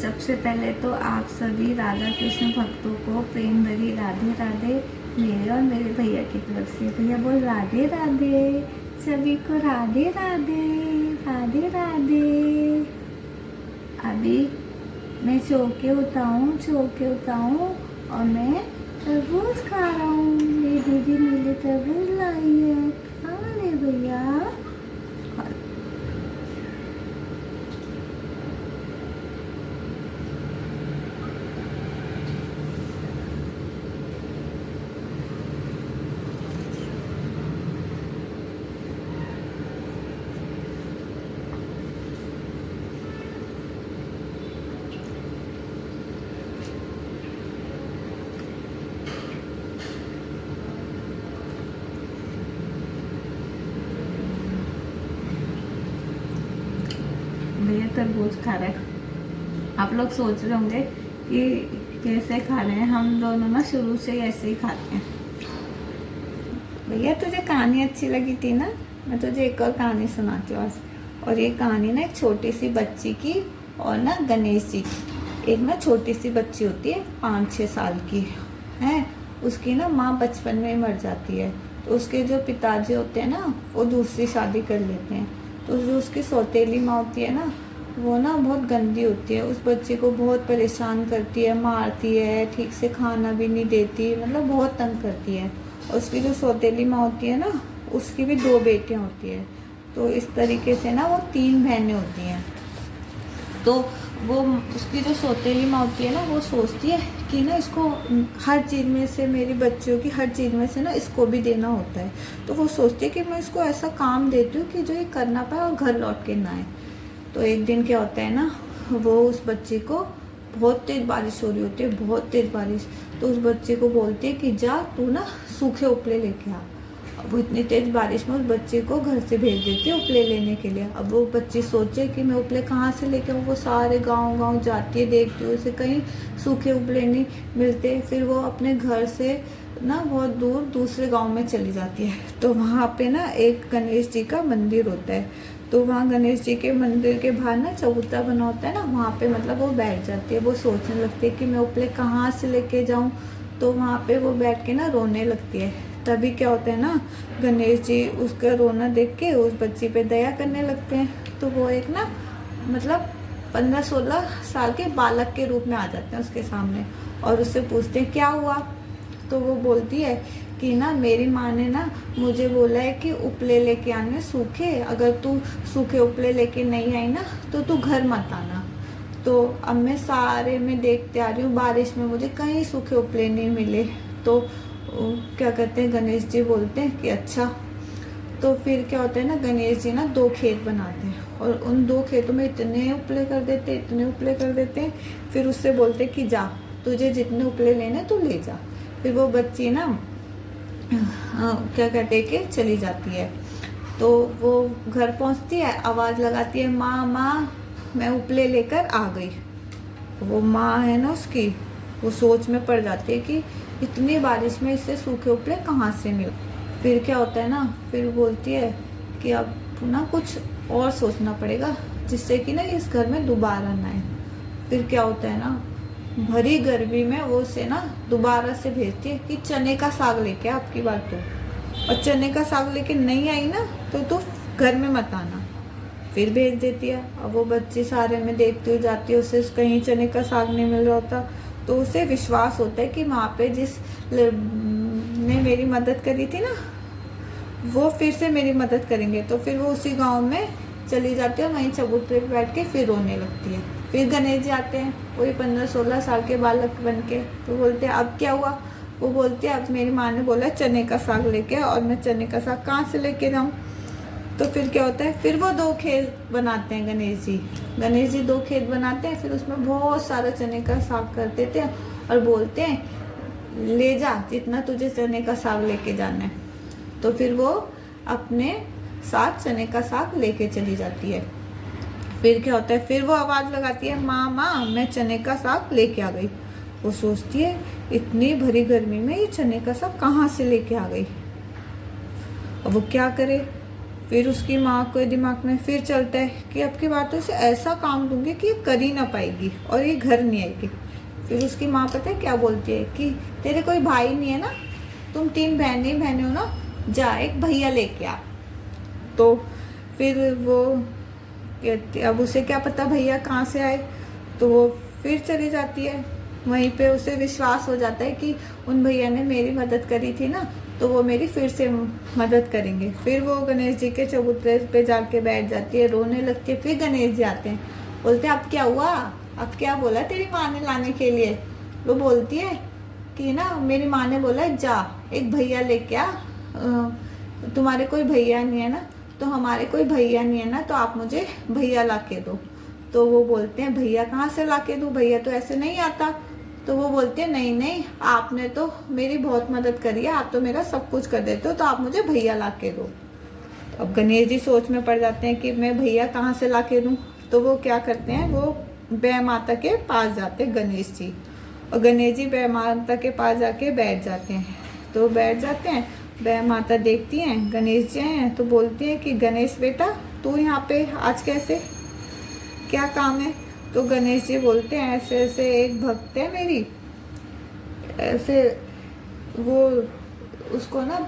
सबसे पहले तो आप सभी राधा कृष्ण भक्तों को प्रेम भरी राधे राधे मेरे और मेरे भैया की तरफ से। भैया बोल राधे राधे, सभी को राधे राधे राधे राधे। अभी मैं चौके उठाऊँ और मैं तरबूज खा रहा हूँ। मेरी दीदी मेरे तरबूज लाई है, खा ले भैया। भैया तरबूज खा रहे हैं। आप लोग सोच रहे होंगे कि कैसे खा रहे हैं। हम दोनों ना शुरू से ही ऐसे ही खाते हैं। भैया तुझे कहानी अच्छी लगी थी ना, मैं तुझे एक और कहानी सुनाती हूँ आज। और ये कहानी ना एक छोटी सी बच्ची की और ना गणेश जी की। एक ना छोटी सी बच्ची होती है 5-6 साल की है। उसकी ना माँ बचपन में ही मर जाती है। तो उसके जो पिताजी होते हैं ना वो दूसरी शादी कर लेते हैं। तो जो उसकी सौतेली माँ होती है ना वो ना बहुत गंदी होती है। उस बच्चे को बहुत परेशान करती है, मारती है, ठीक से खाना भी नहीं देती, मतलब बहुत तंग करती है। और उसकी जो सौतेली माँ होती है ना उसकी भी 2 बेटियाँ होती है। तो इस तरीके से ना वो 3 बहनें होती हैं। तो वो उसकी जो सौतेली माँ होती है ना वो सोचती है कि ना इसको हर चीज़ में से, मेरी बच्चियों की हर चीज़ में से ना इसको भी देना होता है। तो वो सोचती है कि मैं इसको ऐसा काम देती हूँ कि जो ये कर ना पाए और घर लौट के ना आए। तो एक दिन क्या होता है ना, वो उस बच्चे को बहुत तेज़ बारिश हो रही होती है, बहुत तेज़ बारिश। तो उस बच्चे को बोलती है कि जा तू ना सूखे उपले लेके आ। अब वो इतनी तेज़ बारिश में उस बच्चे को घर से भेज देती है उपले लेने के लिए। अब वो बच्ची सोचे कि मैं उपले कहाँ से लेके आऊँ। वो सारे गांव जाती है, देखती है उसे कहीं सूखे उपले नहीं मिलते। फिर वो अपने घर से ना बहुत दूर दूसरे गांव में चली जाती है। तो वहाँ पे ना एक गणेश जी का मंदिर होता है। तो वहाँ गणेश जी के मंदिर के बाहर ना चबूतरा बना होता है ना, वहाँ पे मतलब वो बैठ जाती है। वो सोचने लगती है कि मैं उपले कहाँ से लेके जाऊँ। तो वहाँ पे वो बैठ के ना रोने लगती है। तभी क्या होता है ना, गणेश जी उसका रोना देख के उस बच्ची पे दया करने लगते हैं। तो वो एक ना मतलब 15-16 साल के बालक के रूप में आ जाते हैं उसके सामने और उससे पूछते हैं क्या हुआ। तो वो बोलती है कि ना मेरी माँ ने ना मुझे बोला है कि उपले लेके आने सूखे, अगर तू सूखे उपले लेके नहीं आई ना तो तू घर मत आना। तो अब मैं सारे में देखते आ रही हूँ बारिश में मुझे कहीं सूखे उपले नहीं मिले। तो क्या कहते हैं गणेश जी बोलते हैं कि अच्छा। तो फिर क्या होता है ना, गणेश जी ना 2 खेत बनाते हैं और उन 2 खेतों में इतने उपले कर देते हैं। फिर उससे बोलते हैं कि जा तुझे जितने उपले लेने तू ले जा। फिर वो बच्ची ना क्या कहते हैं कि चली जाती है। तो वो घर पहुंचती है, आवाज़ लगाती है माँ माँ मैं उपले लेकर आ गई। वो माँ है ना उसकी, वो सोच में पड़ जाती है कि इतनी बारिश में इससे सूखे उपले कहाँ से मिल। फिर क्या होता है ना, फिर बोलती है कि अब ना कुछ और सोचना पड़ेगा जिससे कि ना इस घर में दोबारा ना आए। फिर क्या होता है ना, भरी गर्मी में वो उसे ना दोबारा से भेजती है कि चने का साग लेके आपकी बार तो, और चने का साग लेके नहीं आई ना तो तू घर में मत आना। फिर भेज देती है। अब वो बच्ची सारे में देखती हुई जाती है, उसे कहीं चने का साग नहीं मिल रहा होता। तो उसे विश्वास होता है कि वहाँ पे जिस ने मेरी मदद करी थी ना वो फिर से मेरी मदद करेंगे। तो फिर वो उसी गांव में चली जाती है, वहीं चबूतरे पे बैठ के फिर रोने लगती है। फिर गणेश जी आते हैं, वही 15-16 साल के बालक बन के। तो बोलते हैं अब क्या हुआ। वो बोलते हैं अब मेरी माँ ने बोला चने का साग लेके, और मैं चने का साग कहाँ से लेके जाऊँ। तो फिर क्या होता है, फिर वो 2 खेत बनाते हैं गणेश जी 2 खेत बनाते हैं। फिर उसमें बहुत सारा चने का साग कर देते हैं और बोलते हैं ले जा जितना तुझे चने का साग लेके जाना है। तो फिर वो अपने साथ चने का साग लेके चली जाती है। फिर क्या होता है, फिर वो आवाज़ लगाती है माँ माँ मैं चने का साग लेके आ गई। वो सोचती है इतनी भरी गर्मी में ये चने का साग कहाँ से लेके आ गई। अब वो क्या करे। फिर उसकी माँ को दिमाग में फिर चलता है कि अब की बार तो इसे ऐसा काम दूंगी कि ये कर ही ना पाएगी और ये घर नहीं आएगी। फिर उसकी माँ पता है क्या बोलती है कि तेरे कोई भाई नहीं है ना, तुम 3 बहनें हो ना, जा एक भैया लेके आ। तो फिर वो कहती, अब उसे क्या पता भैया कहाँ से आए, तो वो फिर चली जाती है। वहीं पे उसे विश्वास हो जाता है कि उन भैया ने मेरी मदद करी थी ना, तो वो मेरी फिर से मदद करेंगे। फिर वो गणेश जी के चबूतरे पे जाके बैठ जाती है, रोने लगती है। फिर गणेश जी आते हैं, बोलते हैं अब क्या हुआ, अब क्या बोला तेरी माँ ने लाने के लिए। वो बोलती है कि ना मेरी माँ ने बोला जा एक भैया लेके आ, तुम्हारे कोई भैया नहीं है ना, तो हमारे कोई भैया नहीं है ना, तो आप मुझे भैया ला के दो। तो वो बोलते हैं भैया कहाँ से ला के दूँ, भैया तो ऐसे नहीं आता। तो वो बोलते हैं नहीं नहीं, आपने तो मेरी बहुत मदद करी है, आप तो मेरा सब कुछ कर देते हो, तो आप मुझे भैया ला के दो। अब गणेश जी सोच में पड़ जाते हैं कि मैं भैया कहाँ से ला के दूँ। तो वो क्या करते हैं, वो बै माता के पास जाते हैं गणेश जी, और गणेश जी बै माता के पास जाके बैठ जाते हैं। तो बैठ जाते हैं, बै माता देखती हैं गणेश जी हैं, तो बोलती हैं कि गणेश बेटा तू यहाँ पे आज कैसे, क्या काम है। तो गणेश जी बोलते हैं ऐसे ऐसे एक भक्त है मेरी, ऐसे वो उसको ना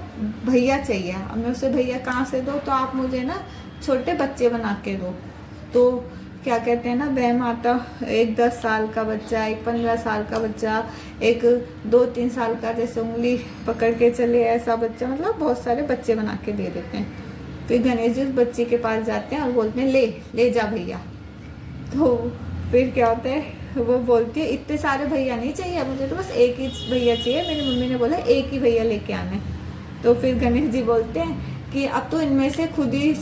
भैया चाहिए, अब मैं उसे भैया कहाँ से दो, तो आप मुझे ना छोटे बच्चे बना के दो। तो क्या कहते हैं ना, बह माता एक 10 साल का बच्चा, एक 15 साल का बच्चा, एक 2-3 साल का, जैसे उंगली पकड़ के चले ऐसा बच्चा, मतलब बहुत सारे बच्चे बना के दे देते हैं। फिर गणेश जी उस बच्चे के पास जाते हैं और बोलते हैं ले ले जा भैया। तो फिर क्या होता है, वो बोलती है इतने सारे भैया नहीं चाहिए मुझे, तो बस एक ही भैया चाहिए, मेरी मम्मी ने बोला एक ही भैया लेके आने। तो फिर गणेश जी बोलते हैं कि अब तो इनमें से खुद ही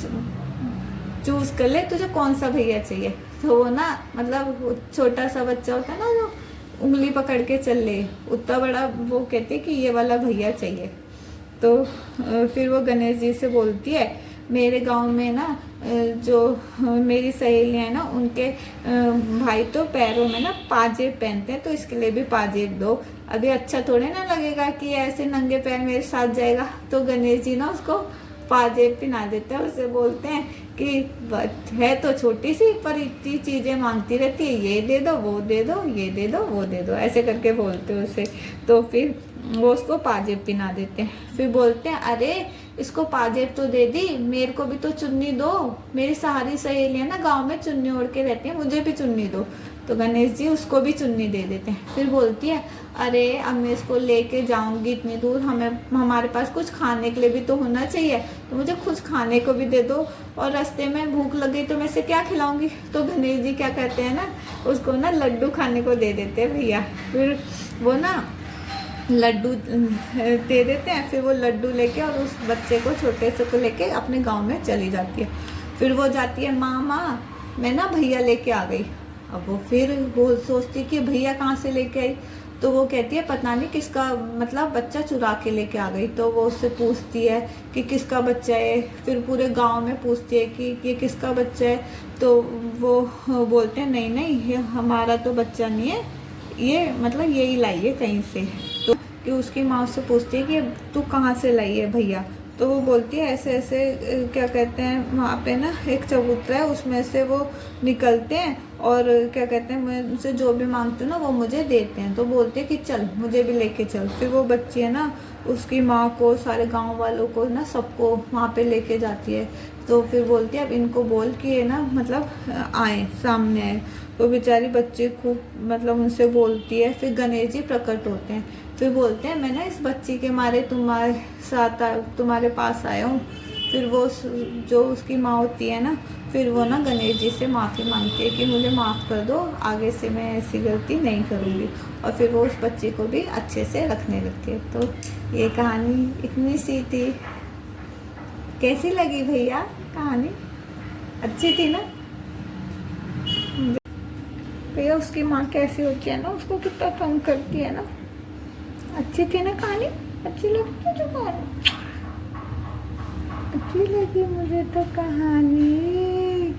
चूज कर ले तुझे कौन सा भैया चाहिए। तो वो ना मतलब छोटा सा बच्चा होता है ना जो उंगली पकड़ के चल ले, उतना बड़ा वो कहते कि ये वाला भैया चाहिए। तो फिर वो गणेश जी से बोलती है मेरे गांव में ना जो मेरी सहेलियाँ हैं ना, उनके भाई तो पैरों में ना पाजेब पहनते हैं, तो इसके लिए भी पाजेब दो। अभी अच्छा थोड़े ना लगेगा कि ऐसे नंगे पैर मेरे साथ जाएगा। तो गणेश जी ना उसको पाजेब पहना देते हैं, उसे बोलते हैं कि है तो छोटी सी पर इतनी चीजें मांगती रहती है, ये दे दो वो दे दो, ये दे दो वो दे दो, ऐसे करके बोलते हैं उसे। तो फिर वो उसको पाजेब पहना देते हैं। फिर बोलते हैं अरे इसको पाजेब तो दे दी, मेरे को भी तो चुन्नी दो, मेरी सारी सहेलियां ना गांव में चुन्नी ओढ़ के रहती हैं, मुझे भी चुन्नी दो। तो गणेश जी उसको भी चुन्नी दे देते हैं। फिर बोलती है अरे अब मैं इसको लेके जाऊंगी इतनी दूर, हमारे पास कुछ खाने के लिए भी तो होना चाहिए, तो मुझे कुछ खाने को भी दे दो, और रास्ते में भूख लगी तो मैं इसे क्या खिलाऊंगी। तो गणेश जी क्या कहते हैं ना, उसको ना लड्डू खाने को दे देते हैं भैया। फिर वो ना लड्डू दे देते हैं, फिर वो लड्डू लेके और उस बच्चे को छोटे से को लेके अपने गांव में चली जाती है। फिर वो जाती है माँ मैं ना भैया लेके आ गई। अब वो फिर वो सोचती कि भैया कहाँ से लेके आई, तो वो कहती है पता नहीं किसका मतलब बच्चा चुरा के लेके आ गई। तो वो उससे पूछती है कि किसका बच्चा है, फिर पूरे गांव में पूछती है कि ये किसका बच्चा है। तो वो बोलते हैं नहीं नहीं ये हमारा तो बच्चा नहीं है, ये मतलब यही लाई है कहीं से। तो कि उसकी माँ उससे पूछती है कि तू कहाँ से लाई है भैया। तो वो बोलती है ऐसे ऐसे क्या कहते हैं वहाँ पे ना एक चबूतरा है, उसमें से वो निकलते हैं और क्या कहते हैं मैं उनसे जो भी मांगती हूँ ना वो मुझे देते हैं। तो बोलते हैं कि चल मुझे भी लेके चल। फिर वो बच्ची है ना उसकी माँ को सारे गांव वालों को ना सबको वहाँ पे लेके जाती है। तो फिर बोलती है अब इनको बोल कि ये ना मतलब आए सामने आए। वो बेचारी बच्ची खूब मतलब उनसे बोलती है। फिर गणेश जी प्रकट होते हैं, फिर बोलते हैं मैं ना इस बच्ची के मारे तुम्हारे साथ तुम्हारे पास आया हूँ। फिर वो जो उसकी माँ होती है ना, फिर वो ना गणेश जी से माफ़ी मांगती है कि मुझे माफ़ कर दो, आगे से मैं ऐसी गलती नहीं करूँगी। और फिर वो उस बच्ची को भी अच्छे से रखने लगती है। तो ये कहानी इतनी सी थी, कैसी लगी भैया कहानी? अच्छी थी ना भैया? उसकी माँ कैसी होती है ना, उसको कितना तंग करती है ना। अच्छी थी ना कहानी? अच्छी लगी मुझे कहानी, अच्छी लगी मुझे तो कहानी।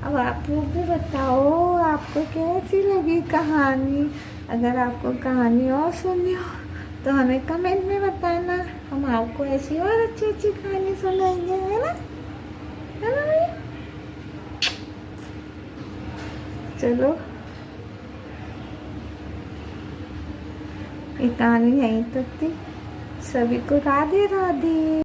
अब आप लोग भी बताओ आपको कैसी लगी कहानी। अगर आपको कहानी और सुननी हो तो हमें कमेंट में बताना, हम आपको ऐसी और अच्छी अच्छी कहानी सुनाएंगे, है ना। है ना भैया? चलो ये कहानी यहीं तक थी। सभी को राधे राधे।